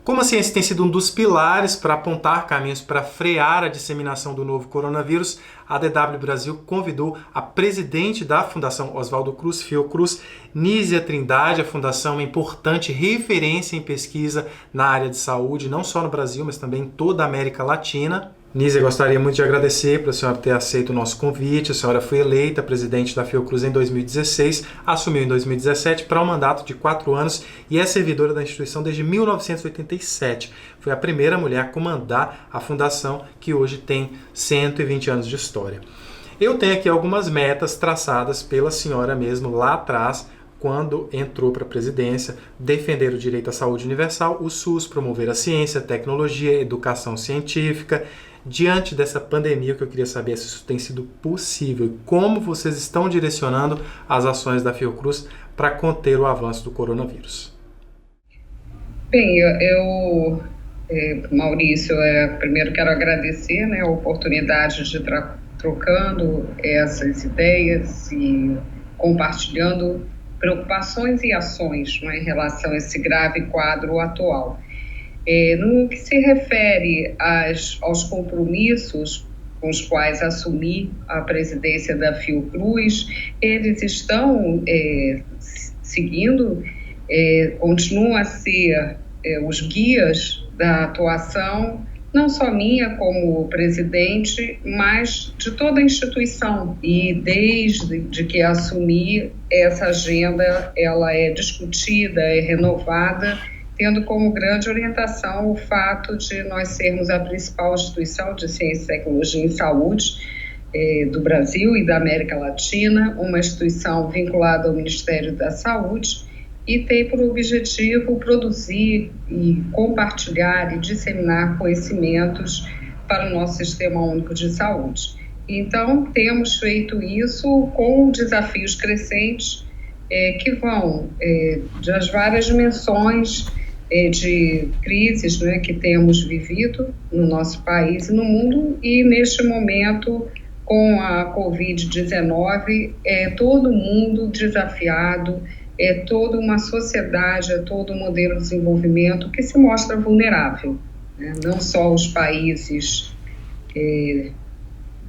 Como a ciência tem sido um dos pilares para apontar caminhos para frear a disseminação do novo coronavírus, a DW Brasil convidou a presidente da Fundação Oswaldo Cruz, Fiocruz, Nízia Trindade. A fundação é uma importante referência em pesquisa na área de saúde, não só no Brasil, mas também em toda a América Latina. Nízia, gostaria muito de agradecer por a senhora ter aceito o nosso convite. A senhora foi eleita presidente da Fiocruz em 2016, assumiu em 2017 para um mandato de 4 anos e é servidora da instituição desde 1987. Foi a primeira mulher a comandar a fundação, que hoje tem 120 anos de história. Eu tenho aqui algumas metas traçadas pela senhora mesmo lá atrás, quando entrou para a presidência: defender o direito à saúde universal, o SUS, promover a ciência, a tecnologia, a educação científica. Diante dessa pandemia, o que eu queria saber é se isso tem sido possível e como vocês estão direcionando as ações da Fiocruz para conter o avanço do coronavírus. Bem, Maurício, primeiro quero agradecer, a oportunidade de estar trocando essas ideias e compartilhando preocupações e ações, em relação a esse grave quadro atual. No que se refere aos compromissos com os quais assumi a presidência da Fiocruz, eles estão seguindo, continuam a ser os guias da atuação, não só minha como presidente, mas de toda a instituição. E desde que assumi, essa agenda ela é discutida, é renovada, tendo como grande orientação o fato de nós sermos a principal instituição de ciência, tecnologia e saúde do Brasil e da América Latina, uma instituição vinculada ao Ministério da Saúde, e tem por objetivo produzir e compartilhar e disseminar conhecimentos para o nosso Sistema Único de Saúde. Então, temos feito isso com desafios crescentes que vão das várias dimensões de crises que temos vivido no nosso país e no mundo, e neste momento, com a Covid-19, todo mundo desafiado, toda uma sociedade, todo um modelo de desenvolvimento que se mostra vulnerável, não só os países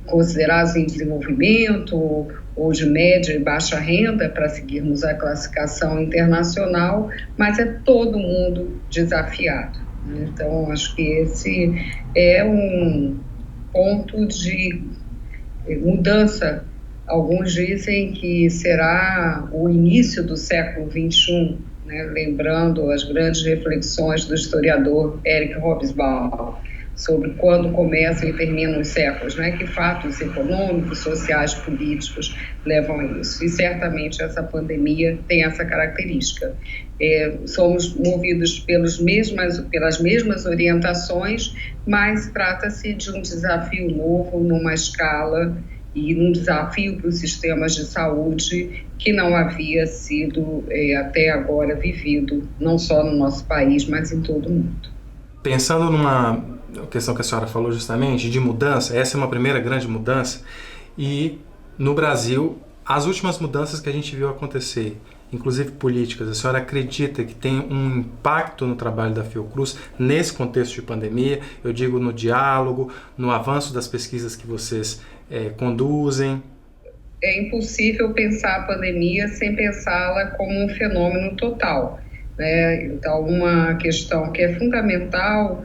considerados em desenvolvimento ou de média e baixa renda, para seguirmos a classificação internacional, mas todo mundo desafiado. Então, acho que esse é um ponto de mudança. Alguns dizem que será o início do século XXI, lembrando as grandes reflexões do historiador Eric Hobsbawm sobre quando começam e terminam os séculos, que fatos econômicos, sociais, políticos levam a isso. E certamente essa pandemia tem essa característica. Somos movidos pelas mesmas orientações, mas trata-se de um desafio novo, numa escala e num desafio para os sistemas de saúde que não havia sido até agora vivido, não só no nosso país, mas em todo o mundo. Pensando numa questão que a senhora falou justamente, de mudança, essa é uma primeira grande mudança, e no Brasil, as últimas mudanças que a gente viu acontecer, inclusive políticas, a senhora acredita que tem um impacto no trabalho da Fiocruz nesse contexto de pandemia? Eu digo no diálogo, no avanço das pesquisas que vocês conduzem. É impossível pensar a pandemia sem pensá-la como um fenômeno total, Então, uma questão que é fundamental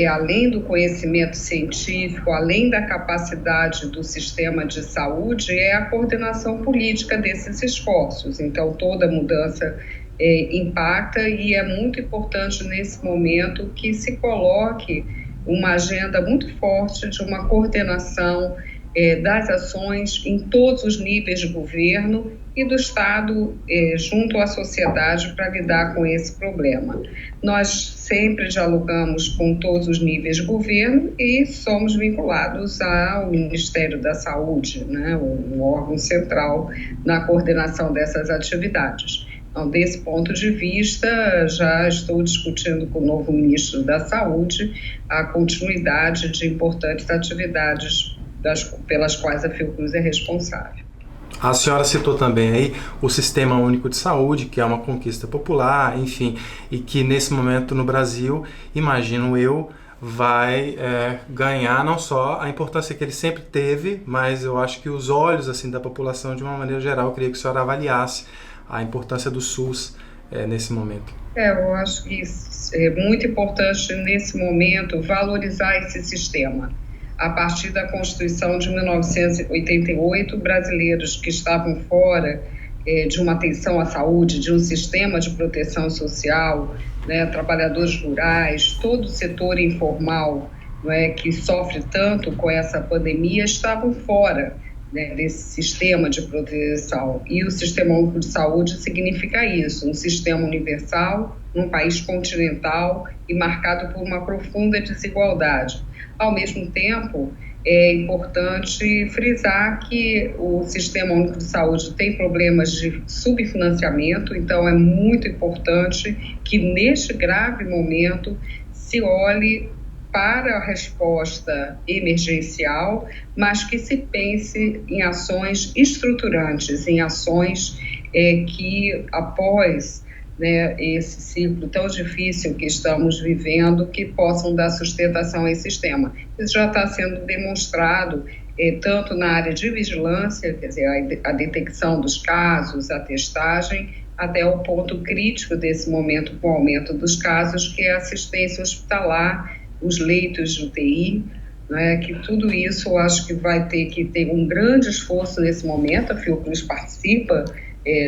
além do conhecimento científico, além da capacidade do sistema de saúde, é a coordenação política desses esforços. Então, toda mudança impacta, e é muito importante nesse momento que se coloque uma agenda muito forte de uma coordenação das ações em todos os níveis de governo e do Estado junto à sociedade para lidar com esse problema. Nós sempre dialogamos com todos os níveis de governo e somos vinculados ao Ministério da Saúde, o órgão central na coordenação dessas atividades. Então, desse ponto de vista, já estou discutindo com o novo ministro da Saúde a continuidade de importantes atividades pelas quais a Fiocruz é responsável. A senhora citou também aí o Sistema Único de Saúde, que é uma conquista popular, enfim, e que nesse momento no Brasil, imagino eu, vai ganhar não só a importância que ele sempre teve, mas eu acho que os olhos assim da população de uma maneira geral, eu queria que a senhora avaliasse a importância do SUS nesse momento. Eu acho que é muito importante nesse momento valorizar esse sistema. A partir da Constituição de 1988, brasileiros que estavam fora de uma atenção à saúde, de um sistema de proteção social, né, trabalhadores rurais, todo o setor informal, que sofre tanto com essa pandemia, estavam fora, né, desse sistema de proteção. E o Sistema Único de Saúde significa isso, um sistema universal, num país continental e marcado por uma profunda desigualdade. Ao mesmo tempo, é importante frisar que o Sistema Único de Saúde tem problemas de subfinanciamento, então é muito importante que neste grave momento se olhe para a resposta emergencial, mas que se pense em ações estruturantes, em ações que após, né, esse ciclo tão difícil que estamos vivendo, que possam dar sustentação a esse sistema. Isso já está sendo demonstrado tanto na área de vigilância, quer dizer, a detecção dos casos, a testagem, até o ponto crítico desse momento com o aumento dos casos, que é a assistência hospitalar, os leitos de UTI, né, que tudo isso eu acho que vai ter que ter um grande esforço nesse momento. A Fiocruz participa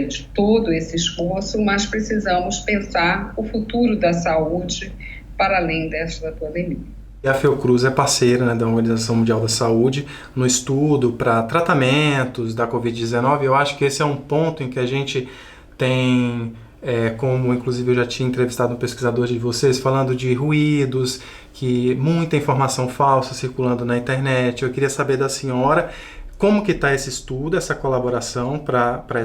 de todo esse esforço, mas precisamos pensar o futuro da saúde para além desta pandemia. E a Fiocruz é parceira, né, da Organização Mundial da Saúde no estudo para tratamentos da Covid-19. Eu acho que esse é um ponto em que a gente tem, como inclusive eu já tinha entrevistado um pesquisador de vocês, falando de ruídos, que muita informação falsa circulando na internet. Eu queria saber da senhora como que está esse estudo, essa colaboração para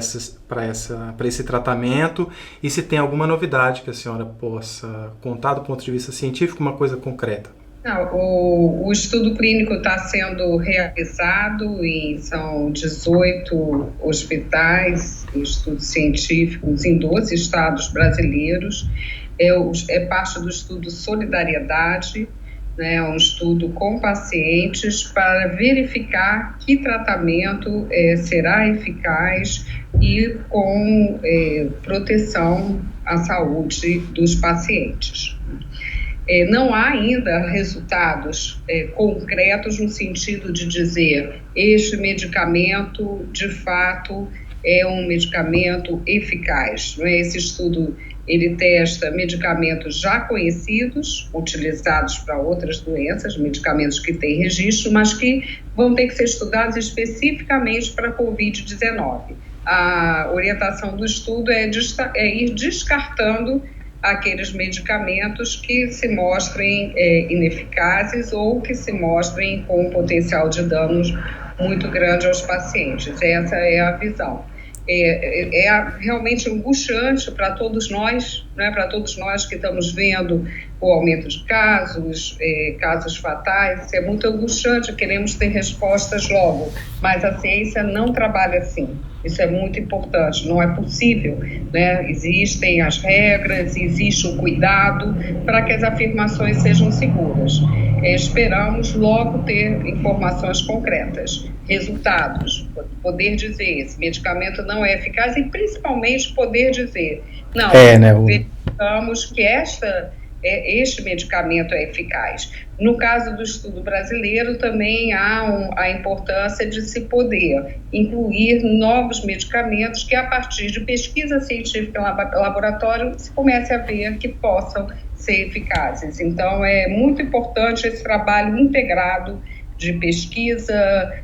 esse tratamento, e se tem alguma novidade que a senhora possa contar do ponto de vista científico, uma coisa concreta. Não, o estudo clínico está sendo realizado são 18 hospitais, estudos científicos em 12 estados brasileiros. É parte do estudo Solidariedade, né, um estudo com pacientes para verificar que tratamento será eficaz e com proteção à saúde dos pacientes. Não há ainda resultados concretos no sentido de dizer este medicamento, de fato, é um medicamento eficaz. Não é? Esse estudo ele testa medicamentos já conhecidos, utilizados para outras doenças, medicamentos que têm registro, mas que vão ter que ser estudados especificamente para a Covid-19. A orientação do estudo é ir descartando aqueles medicamentos que se mostrem ineficazes ou que se mostrem com um potencial de danos muito grande aos pacientes. Essa é a visão. Realmente angustiante para todos nós, né, para todos nós que estamos vendo o aumento de casos fatais. É muito angustiante, queremos ter respostas logo, mas a ciência não trabalha assim. Isso é muito importante, não é possível, né? Existem as regras, existe o cuidado para que as afirmações sejam seguras. Esperamos logo ter informações concretas, resultados, poder dizer esse medicamento não é eficaz e principalmente poder dizer, não, verificamos que este medicamento é eficaz. No caso do estudo brasileiro, também há a importância de se poder incluir novos medicamentos que, a partir de pesquisa científica em laboratório, se comece a ver que possam ser eficazes. Então, é muito importante esse trabalho integrado de pesquisa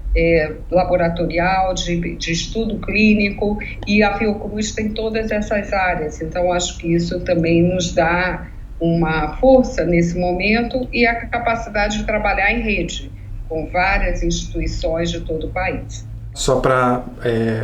laboratorial, de estudo clínico, e a Fiocruz tem todas essas áreas. Então, acho que isso também nos dá uma força nesse momento e a capacidade de trabalhar em rede com várias instituições de todo o país. Só para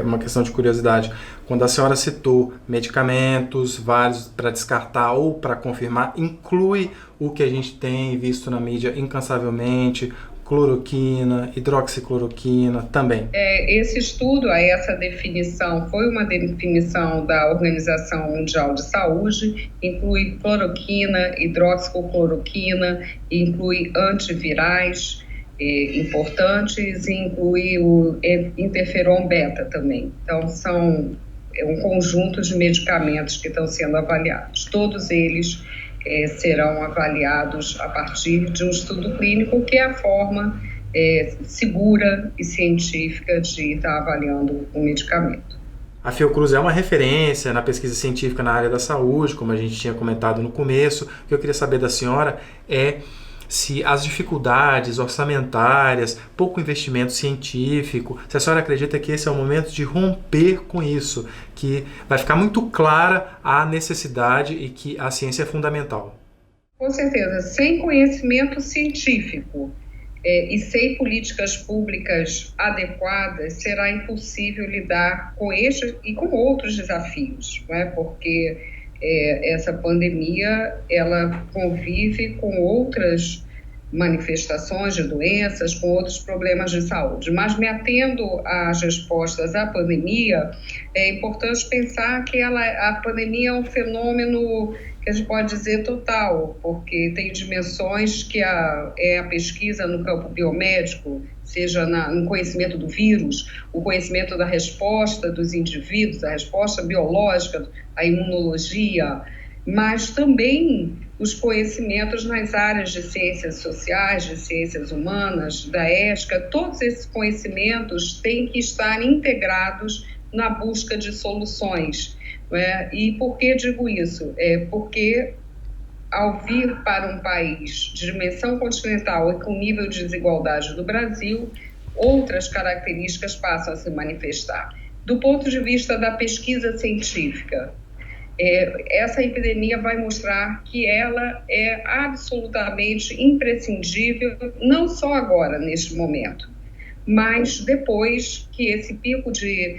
uma questão de curiosidade, quando a senhora citou medicamentos, vários para descartar ou para confirmar, inclui o que a gente tem visto na mídia incansavelmente, cloroquina, hidroxicloroquina também? Esse estudo, essa definição, foi uma definição da Organização Mundial de Saúde, inclui cloroquina, hidroxicloroquina, inclui antivirais importantes e inclui o interferon beta também. Então, são um conjunto de medicamentos que estão sendo avaliados. Todos eles serão avaliados a partir de um estudo clínico, que é a forma segura e científica de estar avaliando o medicamento. A Fiocruz é uma referência na pesquisa científica na área da saúde, como a gente tinha comentado no começo. O que eu queria saber da senhora é se as dificuldades orçamentárias, pouco investimento científico, se a senhora acredita que esse é o momento de romper com isso, que vai ficar muito clara a necessidade e que a ciência é fundamental. Com certeza, sem conhecimento científico e sem políticas públicas adequadas, será impossível lidar com este e com outros desafios, não é? Porque essa pandemia, ela convive com outras manifestações de doenças, com outros problemas de saúde. Mas, me atendo às respostas à pandemia, é importante pensar que a pandemia é um fenômeno que a gente pode dizer total, porque tem dimensões que a pesquisa no campo biomédico, seja no conhecimento do vírus, o conhecimento da resposta dos indivíduos, a resposta biológica, a imunologia, mas também os conhecimentos nas áreas de ciências sociais, de ciências humanas, da ética. Todos esses conhecimentos têm que estar integrados na busca de soluções. E por que digo isso? Porque ao vir para um país de dimensão continental e com nível de desigualdade do Brasil, outras características passam a se manifestar. Do ponto de vista da pesquisa científica, essa epidemia vai mostrar que ela é absolutamente imprescindível, não só agora, neste momento, mas depois que esse pico de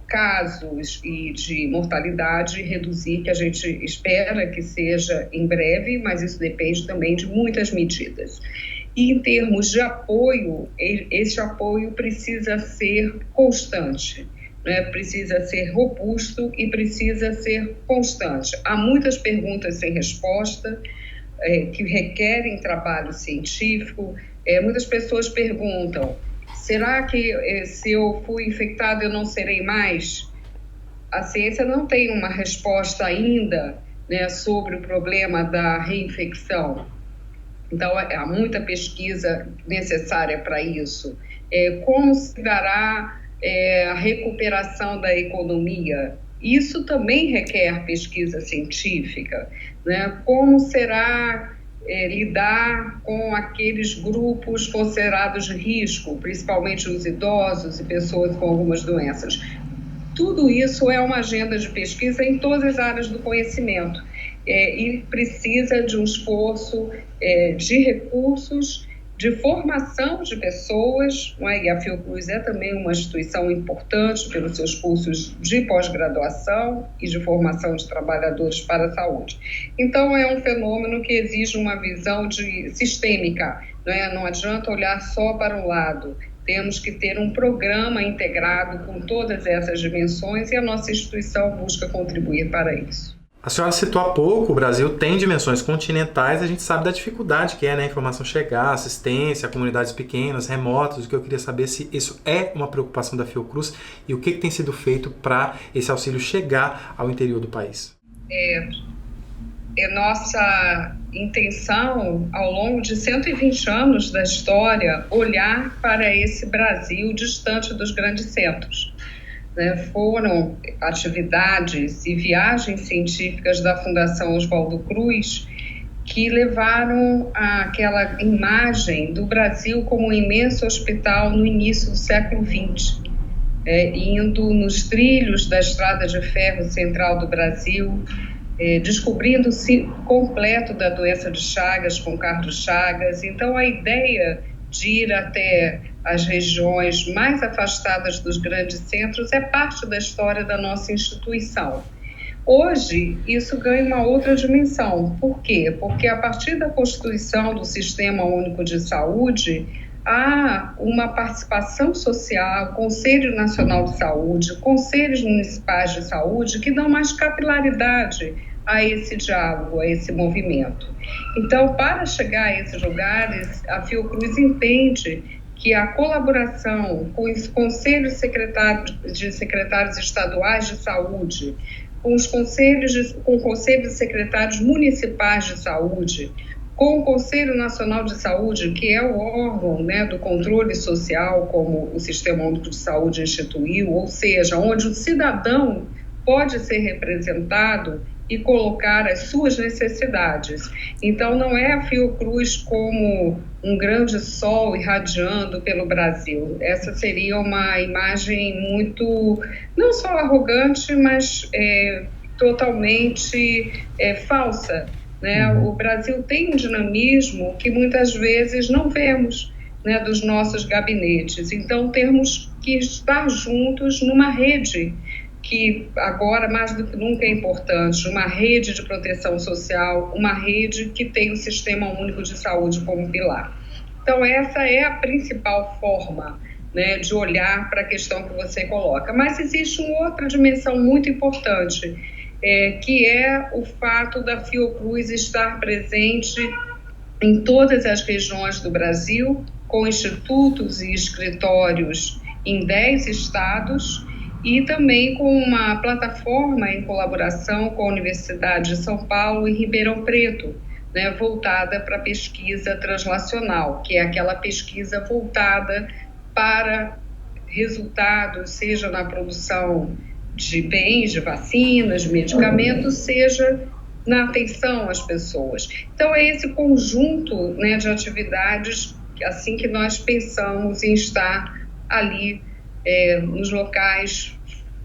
casos e de mortalidade reduzir, que a gente espera que seja em breve, mas isso depende também de muitas medidas. E em termos de apoio, esse apoio precisa ser constante, né? Precisa ser robusto e precisa ser constante. Há muitas perguntas sem resposta, que requerem trabalho científico. Muitas pessoas perguntam: será que se eu fui infectado eu não serei mais? A ciência não tem uma resposta ainda, né, sobre o problema da reinfecção. Então, há muita pesquisa necessária para isso. Como se dará a recuperação da economia? Isso também requer pesquisa científica, né? Como será lidar com aqueles grupos considerados de risco, principalmente os idosos e pessoas com algumas doenças? Tudo isso é uma agenda de pesquisa em todas as áreas do conhecimento, e precisa de um esforço de recursos, de formação de pessoas, não é? E a Fiocruz é também uma instituição importante pelos seus cursos de pós-graduação e de formação de trabalhadores para a saúde. Então, é um fenômeno que exige uma visão sistêmica, não é? Não adianta olhar só para um lado. Temos que ter um programa integrado com todas essas dimensões e a nossa instituição busca contribuir para isso. A senhora citou há pouco, o Brasil tem dimensões continentais, a gente sabe da dificuldade que é, né, a informação chegar, assistência a comunidades pequenas, remotas. O que eu queria saber se isso é uma preocupação da Fiocruz e o que tem sido feito para esse auxílio chegar ao interior do país. É nossa intenção, ao longo de 120 anos da história, olhar para esse Brasil distante dos grandes centros. Foram atividades e viagens científicas da Fundação Oswaldo Cruz que levaram àquela imagem do Brasil como um imenso hospital no início do século XX, indo nos trilhos da Estrada de Ferro Central do Brasil, descobrindo o ciclo completo da doença de Chagas com Carlos Chagas. Então, a ideia de ir até as regiões mais afastadas dos grandes centros é parte da história da nossa instituição. Hoje, isso ganha uma outra dimensão. Por quê? Porque a partir da constituição do Sistema Único de Saúde, há uma participação social, Conselho Nacional de Saúde, Conselhos Municipais de Saúde, que dão mais capilaridade a esse diálogo, a esse movimento. Então, para chegar a esses lugares, a Fiocruz entende que a colaboração com os conselhos secretários estaduais de saúde, com os conselhos de secretários municipais de saúde, com o Conselho Nacional de Saúde, que é o órgão, né, do controle social, como o Sistema Único de Saúde instituiu, ou seja, onde o cidadão pode ser representado e colocar as suas necessidades. Então, não é a Fiocruz como um grande sol irradiando pelo Brasil. Essa seria uma imagem muito, não só arrogante, mas totalmente falsa, né? O Brasil tem um dinamismo que muitas vezes não vemos, né, dos nossos gabinetes. Então, temos que estar juntos numa rede que agora, mais do que nunca, é importante, uma rede de proteção social, uma rede que tem o Sistema Único de Saúde como pilar. Então, essa é a principal forma, né, de olhar para a questão que você coloca. Mas existe uma outra dimensão muito importante, que é o fato da Fiocruz estar presente em todas as regiões do Brasil, com institutos e escritórios em 10 estados, e também com uma plataforma em colaboração com a Universidade de São Paulo e Ribeirão Preto, né, voltada para a pesquisa translacional, que é aquela pesquisa voltada para resultados, seja na produção de bens, de vacinas, de medicamentos, seja na atenção às pessoas. Então, é esse conjunto, né, de atividades assim que nós pensamos em estar ali nos locais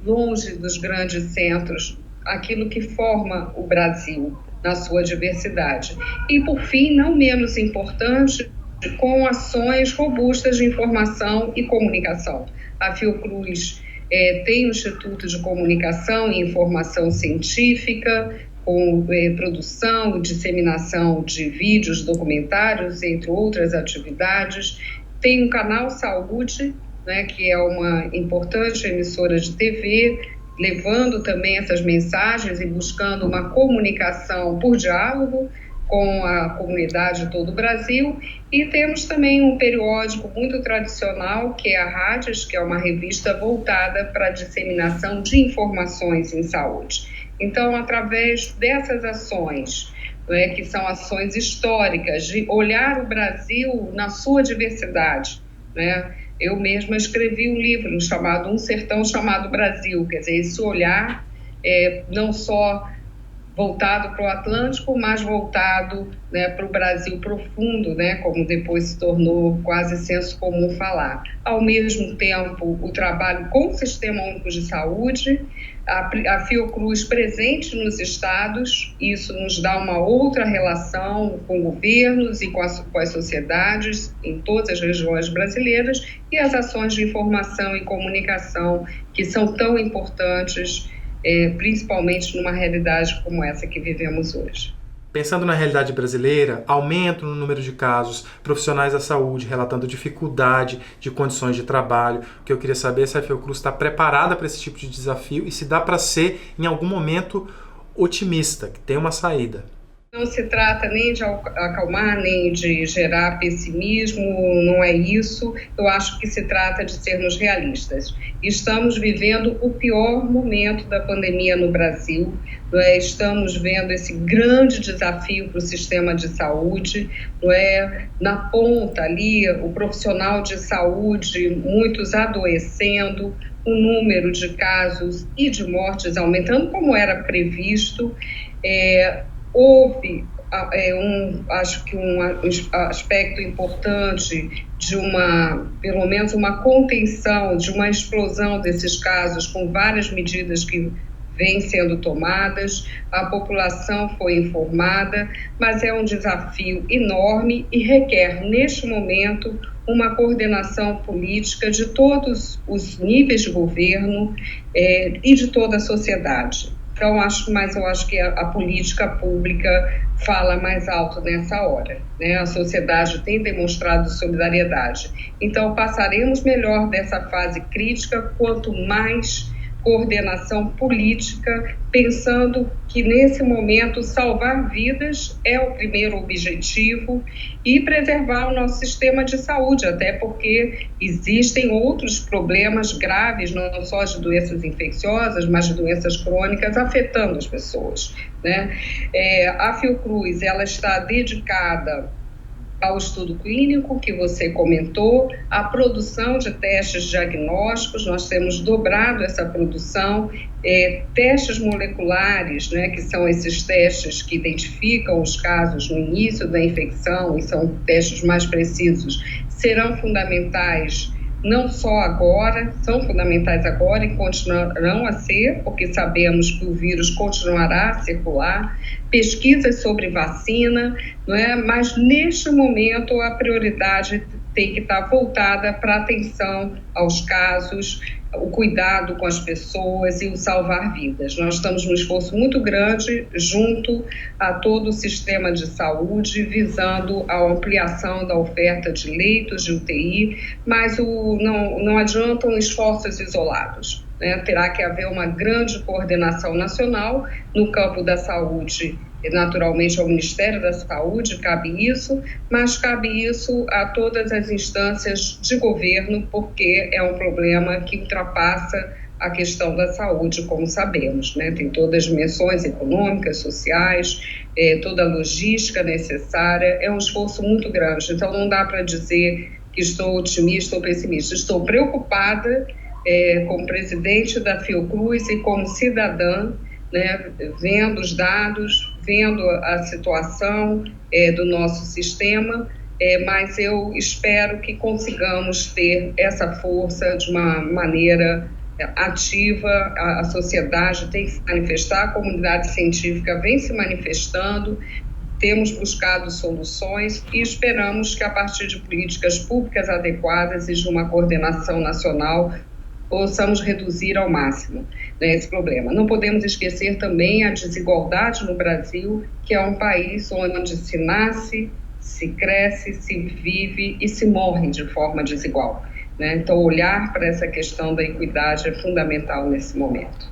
longe dos grandes centros, aquilo que forma o Brasil na sua diversidade. E, por fim, não menos importante, com ações robustas de informação e comunicação. A Fiocruz tem um Instituto de Comunicação e Informação Científica, com produção e disseminação de vídeos, documentários, entre outras atividades. Tem um canal Saúde, né, que é uma importante emissora de TV, levando também essas mensagens e buscando uma comunicação por diálogo com a comunidade de todo o Brasil. E temos também um periódico muito tradicional, que é a Rádios, que é uma revista voltada para a disseminação de informações em saúde. Então, através dessas ações, né, que são ações históricas, de olhar o Brasil na sua diversidade, né? Eu mesma escrevi um livro chamado Um Sertão Chamado Brasil, quer dizer, esse olhar não só voltado para o Atlântico, mas voltado, né, para o Brasil profundo, né, como depois se tornou quase senso comum falar. Ao mesmo tempo, o trabalho com o Sistema Único de Saúde, a Fiocruz presente nos estados, isso nos dá uma outra relação com governos e com as sociedades em todas as regiões brasileiras, e as ações de informação e comunicação que são tão importantes, principalmente numa realidade como essa que vivemos hoje. Pensando na realidade brasileira, aumento no número de casos, profissionais da saúde relatando dificuldade de condições de trabalho. O que eu queria saber é se a Fiocruz está preparada para esse tipo de desafio e se dá para ser, em algum momento, otimista, que tem uma saída. Não se trata nem de acalmar, nem de gerar pessimismo, não é isso. Eu acho que se trata de sermos realistas. Estamos vivendo o pior momento da pandemia no Brasil. Estamos vendo esse grande desafio para o sistema de saúde. Na ponta ali, o profissional de saúde, muitos adoecendo, o número de casos e de mortes aumentando, como era previsto. Houve, acho que um aspecto importante de pelo menos uma contenção, de uma explosão desses casos, com várias medidas que vêm sendo tomadas. A população foi informada, mas é um desafio enorme e requer, neste momento, uma coordenação política de todos os níveis de governo e de toda a sociedade. Então, eu acho que a política pública fala mais alto nessa hora, né? A sociedade tem demonstrado solidariedade. Então, passaremos melhor dessa fase crítica quanto mais coordenação política, pensando que nesse momento salvar vidas é o primeiro objetivo e preservar o nosso sistema de saúde, até porque existem outros problemas graves, não só de doenças infecciosas, mas de doenças crônicas afetando as pessoas, né? A Fiocruz, ela está dedicada ao estudo clínico que você comentou, a produção de testes diagnósticos, nós temos dobrado essa produção, testes moleculares, né, que são esses testes que identificam os casos no início da infecção e são testes mais precisos, serão fundamentais não só agora, são fundamentais agora e continuarão a ser, porque sabemos que o vírus continuará a circular, pesquisas sobre vacina, não é? Mas neste momento a prioridade tem que estar voltada para a atenção aos casos, o cuidado com as pessoas e o salvar vidas. Nós estamos num esforço muito grande junto a todo o sistema de saúde, visando a ampliação da oferta de leitos de UTI, mas não adiantam esforços isolados, né? Terá que haver uma grande coordenação nacional no campo da saúde. Naturalmente ao Ministério da Saúde cabe isso, mas cabe isso a todas as instâncias de governo, porque é um problema que ultrapassa a questão da saúde, como sabemos, né? Tem todas as dimensões econômicas, sociais, toda a logística necessária, é um esforço muito grande, então não dá para dizer que estou otimista ou pessimista, estou preocupada como presidente da Fiocruz e como cidadã, né, vendo os dados, vendo a situação do nosso sistema, mas eu espero que consigamos ter essa força de uma maneira ativa. A sociedade tem que se manifestar, a comunidade científica vem se manifestando, temos buscado soluções e esperamos que a partir de políticas públicas adequadas e de uma coordenação nacional possamos reduzir ao máximo, né, esse problema. Não podemos esquecer também a desigualdade no Brasil, que é um país onde se nasce, se cresce, se vive e se morre de forma desigual, né? Então, olhar para essa questão da equidade é fundamental nesse momento.